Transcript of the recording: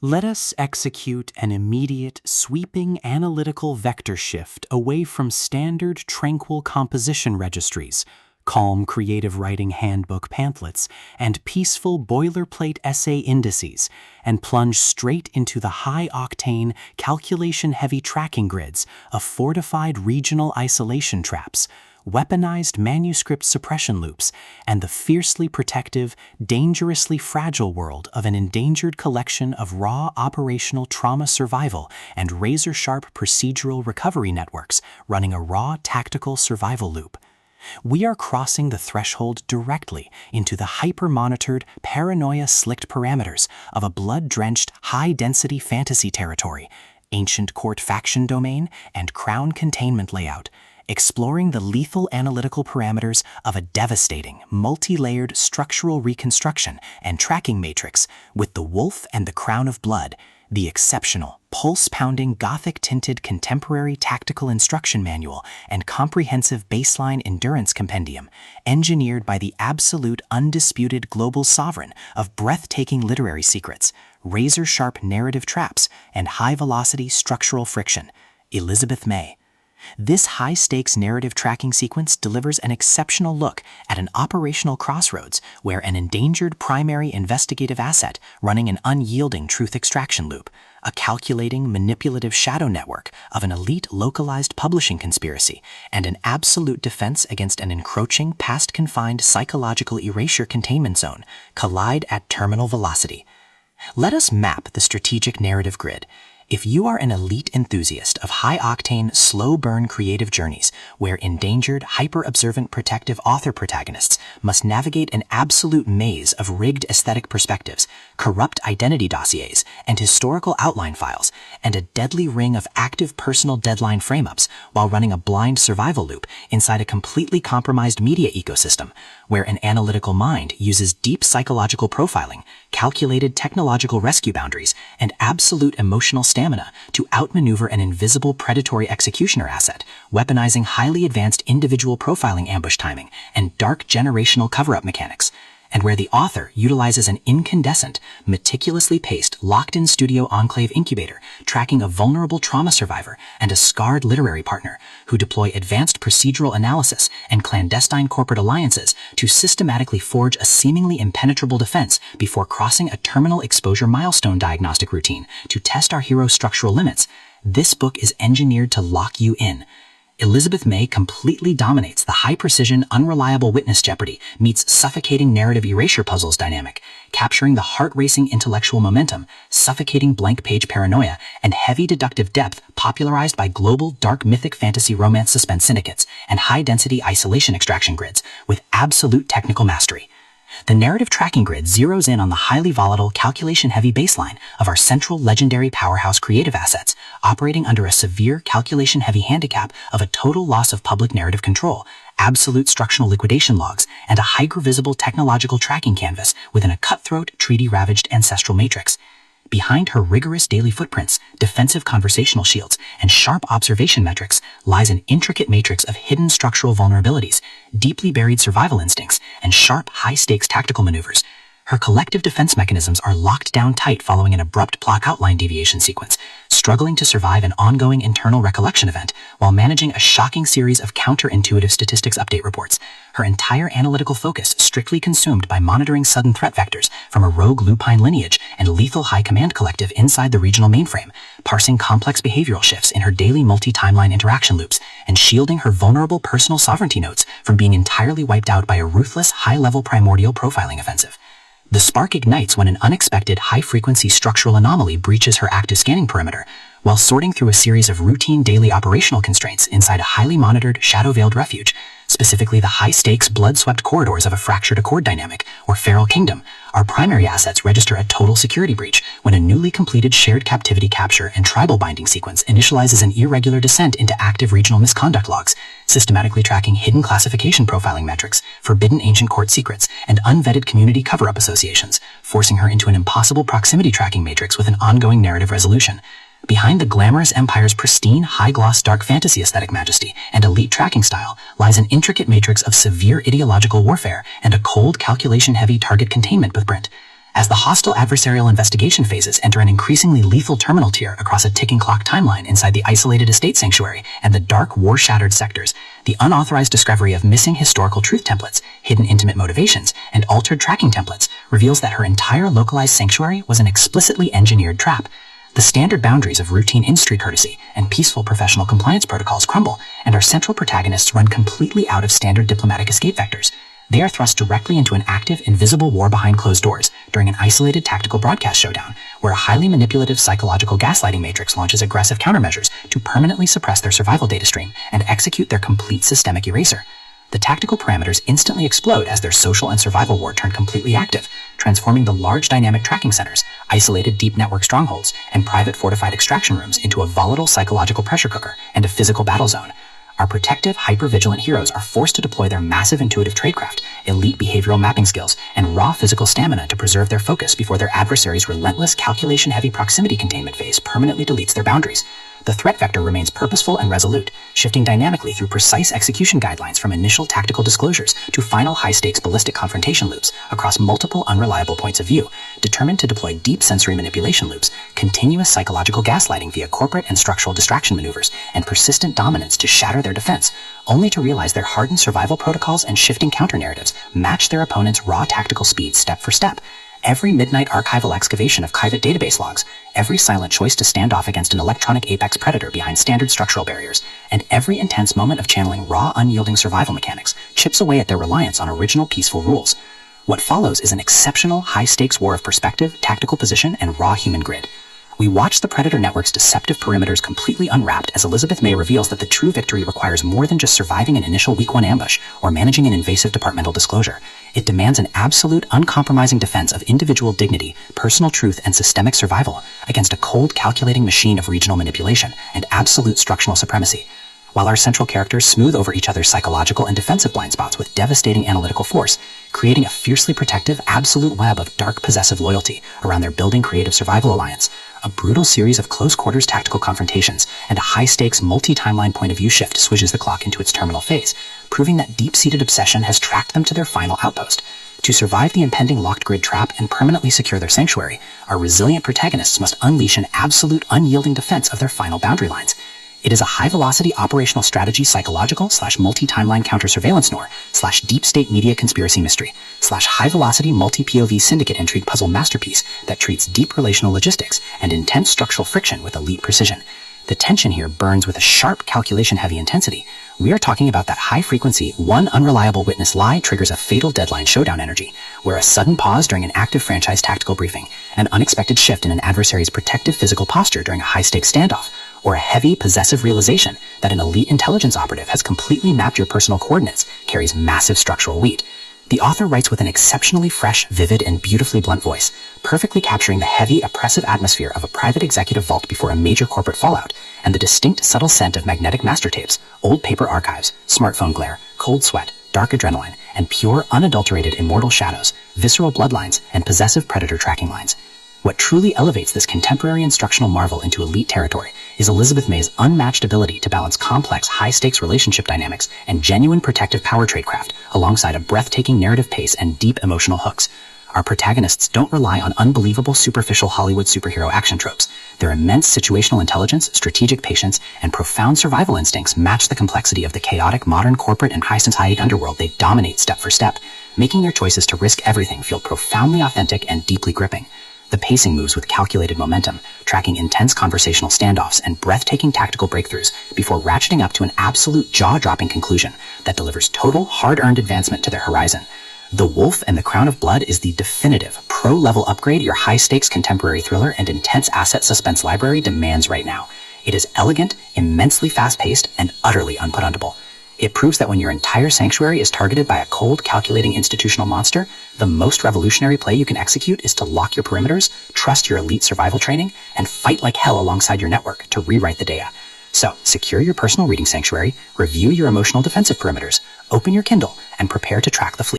Let us execute an immediate, sweeping analytical vector shift away from standard, tranquil composition registries, calm creative writing handbook pamphlets, and peaceful boilerplate essay indices, and plunge straight into the high-octane, calculation-heavy tracking grids of fortified regional isolation traps, weaponized manuscript suppression loops, and the fiercely protective, dangerously fragile world of an endangered collection of raw operational trauma survival and razor-sharp procedural recovery networks running a raw tactical survival loop. We are crossing the threshold directly into the hyper-monitored, paranoia-slicked parameters of a blood-drenched, high-density fantasy territory, ancient court faction domain, and crown containment layout, exploring the lethal analytical parameters of a devastating, multi-layered structural reconstruction and tracking matrix with the Wolf and the Crown of Blood, the exceptional, pulse-pounding, Gothic-tinted contemporary tactical instruction manual and comprehensive baseline endurance compendium, engineered by the absolute undisputed global sovereign of breathtaking literary secrets, razor-sharp narrative traps, and high-velocity structural friction, Elizabeth May. This high-stakes narrative tracking sequence delivers an exceptional look at an operational crossroads where an endangered primary investigative asset running an unyielding truth extraction loop, a calculating, manipulative shadow network of an elite localized publishing conspiracy, and an absolute defense against an encroaching, past-confined psychological erasure containment zone collide at terminal velocity. Let us map the strategic narrative grid. If you are an elite enthusiast of high-octane, slow-burn creative journeys where endangered, hyper-observant protective author protagonists must navigate an absolute maze of rigged aesthetic perspectives, corrupt identity dossiers, and historical outline files, and a deadly ring of active personal deadline frame-ups while running a blind survival loop inside a completely compromised media ecosystem, where an analytical mind uses deep psychological profiling, calculated technological rescue boundaries, and absolute emotional stamina to outmaneuver an invisible predatory executioner asset, weaponizing highly advanced individual profiling ambush timing and dark generational cover-up mechanics, and where the author utilizes an incandescent, meticulously paced, locked-in studio enclave incubator, tracking a vulnerable trauma survivor and a scarred literary partner who deploy advanced procedural analysis and clandestine corporate alliances to systematically forge a seemingly impenetrable defense before crossing a terminal exposure milestone diagnostic routine to test our hero's structural limits. This book is engineered to lock you in. Elizabeth May completely dominates the high-precision, unreliable witness jeopardy meets suffocating narrative erasure puzzles dynamic, capturing the heart-racing intellectual momentum, suffocating blank-page paranoia, and heavy deductive depth popularized by global dark mythic fantasy romance suspense syndicates and high-density isolation extraction grids with absolute technical mastery. The narrative tracking grid zeroes in on the highly volatile, calculation-heavy baseline of our central legendary powerhouse creative assets, operating under a severe calculation-heavy handicap of a total loss of public narrative control, absolute structural liquidation logs, and a hyper-visible technological tracking canvas within a cutthroat, treaty-ravaged ancestral matrix. Behind her rigorous daily footprints, defensive conversational shields, and sharp observation metrics lies an intricate matrix of hidden structural vulnerabilities, deeply buried survival instincts, and sharp, high-stakes tactical maneuvers. Her collective defense mechanisms are locked down tight following an abrupt plot outline deviation sequence, struggling to survive an ongoing internal recollection event while managing a shocking series of counterintuitive statistics update reports. Her entire analytical focus strictly consumed by monitoring sudden threat vectors from a rogue lupine lineage and lethal high command collective inside the regional mainframe, parsing complex behavioral shifts in her daily multi-timeline interaction loops, and shielding her vulnerable personal sovereignty nodes from being entirely wiped out by a ruthless, high-level primordial profiling offensive. The spark ignites when an unexpected high-frequency structural anomaly breaches her active scanning perimeter, while sorting through a series of routine daily operational constraints inside a highly monitored, shadow-veiled refuge, specifically the high-stakes, blood-swept corridors of a fractured accord dynamic, or feral kingdom. Our primary assets register a total security breach when a newly completed shared captivity capture and tribal binding sequence initializes an irregular descent into active regional misconduct logs, systematically tracking hidden classification profiling metrics, forbidden ancient court secrets, and unvetted community cover-up associations, forcing her into an impossible proximity tracking matrix with an ongoing narrative resolution. Behind the glamorous empire's pristine, high-gloss dark fantasy aesthetic majesty and elite tracking style lies an intricate matrix of severe ideological warfare and a cold, calculation-heavy target containment blueprint. As the hostile adversarial investigation phases enter an increasingly lethal terminal tier across a ticking clock timeline inside the isolated estate sanctuary and the dark, war-shattered sectors, the unauthorized discovery of missing historical truth templates, hidden intimate motivations, and altered tracking templates reveals that her entire localized sanctuary was an explicitly engineered trap. The standard boundaries of routine industry courtesy and peaceful professional compliance protocols crumble, and our central protagonists run completely out of standard diplomatic escape vectors. They are thrust directly into an active, invisible war behind closed doors during an isolated tactical broadcast showdown, where a highly manipulative psychological gaslighting matrix launches aggressive countermeasures to permanently suppress their survival data stream and execute their complete systemic eraser. The tactical parameters instantly explode as their social and survival war turn completely active, transforming the large dynamic tracking centers, isolated deep network strongholds, and private fortified extraction rooms into a volatile psychological pressure cooker and a physical battle zone. Our protective, hyper-vigilant heroes are forced to deploy their massive intuitive tradecraft, elite behavioral mapping skills, and raw physical stamina to preserve their focus before their adversary's relentless calculation-heavy proximity containment phase permanently deletes their boundaries. The threat vector remains purposeful and resolute, shifting dynamically through precise execution guidelines from initial tactical disclosures to final high-stakes ballistic confrontation loops across multiple unreliable points of view, determined to deploy deep sensory manipulation loops, continuous psychological gaslighting via corporate and structural distraction maneuvers, and persistent dominance to shatter their defense, only to realize their hardened survival protocols and shifting counter-narratives match their opponent's raw tactical speed step for step. Every midnight archival excavation of private database logs, every silent choice to stand off against an electronic apex predator behind standard structural barriers, and every intense moment of channeling raw, unyielding survival mechanics chips away at their reliance on original peaceful rules. What follows is an exceptional, high-stakes war of perspective, tactical position, and raw human grid. We watch the Predator Network's deceptive perimeters completely unwrapped as Elizabeth May reveals that the true victory requires more than just surviving an initial week 1 ambush or managing an invasive departmental disclosure. It demands an absolute, uncompromising defense of individual dignity, personal truth, and systemic survival against a cold, calculating machine of regional manipulation and absolute structural supremacy. While our central characters smooth over each other's psychological and defensive blind spots with devastating analytical force, creating a fiercely protective, absolute web of dark, possessive loyalty around their building creative survival alliance, a brutal series of close-quarters tactical confrontations, and a high-stakes, multi-timeline point-of-view shift switches the clock into its terminal phase, proving that deep-seated obsession has tracked them to their final outpost. To survive the impending locked grid trap and permanently secure their sanctuary, our resilient protagonists must unleash an absolute, unyielding defense of their final boundary lines. It is a high-velocity operational strategy psychological / multi-timeline counter-surveillance noir / deep-state media conspiracy mystery / high-velocity multi-POV syndicate intrigue puzzle masterpiece that treats deep relational logistics and intense structural friction with elite precision. The tension here burns with a sharp calculation-heavy intensity. We are talking about that high-frequency, one unreliable witness lie triggers a fatal deadline showdown energy, where a sudden pause during an active franchise tactical briefing, an unexpected shift in an adversary's protective physical posture during a high-stakes standoff, or a heavy, possessive realization that an elite intelligence operative has completely mapped your personal coordinates carries massive structural weight. The author writes with an exceptionally fresh, vivid, and beautifully blunt voice, perfectly capturing the heavy, oppressive atmosphere of a private executive vault before a major corporate fallout, and the distinct, subtle scent of magnetic master tapes, old paper archives, smartphone glare, cold sweat, dark adrenaline, and pure, unadulterated immortal shadows, visceral bloodlines, and possessive predator tracking lines. What truly elevates this contemporary instructional marvel into elite territory is Elizabeth May's unmatched ability to balance complex, high-stakes relationship dynamics and genuine protective power tradecraft alongside a breathtaking narrative pace and deep emotional hooks. Our protagonists don't rely on unbelievable, superficial Hollywood superhero action tropes. Their immense situational intelligence, strategic patience, and profound survival instincts match the complexity of the chaotic, modern corporate and high-society underworld they dominate step for step, making their choices to risk everything feel profoundly authentic and deeply gripping. The pacing moves with calculated momentum, tracking intense conversational standoffs and breathtaking tactical breakthroughs before ratcheting up to an absolute jaw-dropping conclusion that delivers total, hard-earned advancement to their horizon. The Wolf and the Crown of Blood is the definitive, pro-level upgrade your high-stakes contemporary thriller and intense asset suspense library demands right now. It is elegant, immensely fast-paced, and utterly unputdownable. It proves that when your entire sanctuary is targeted by a cold, calculating institutional monster, the most revolutionary play you can execute is to lock your perimeters, trust your elite survival training, and fight like hell alongside your network to rewrite the data. So, secure your personal reading sanctuary, review your emotional defensive perimeters, open your Kindle, and prepare to track the fleet.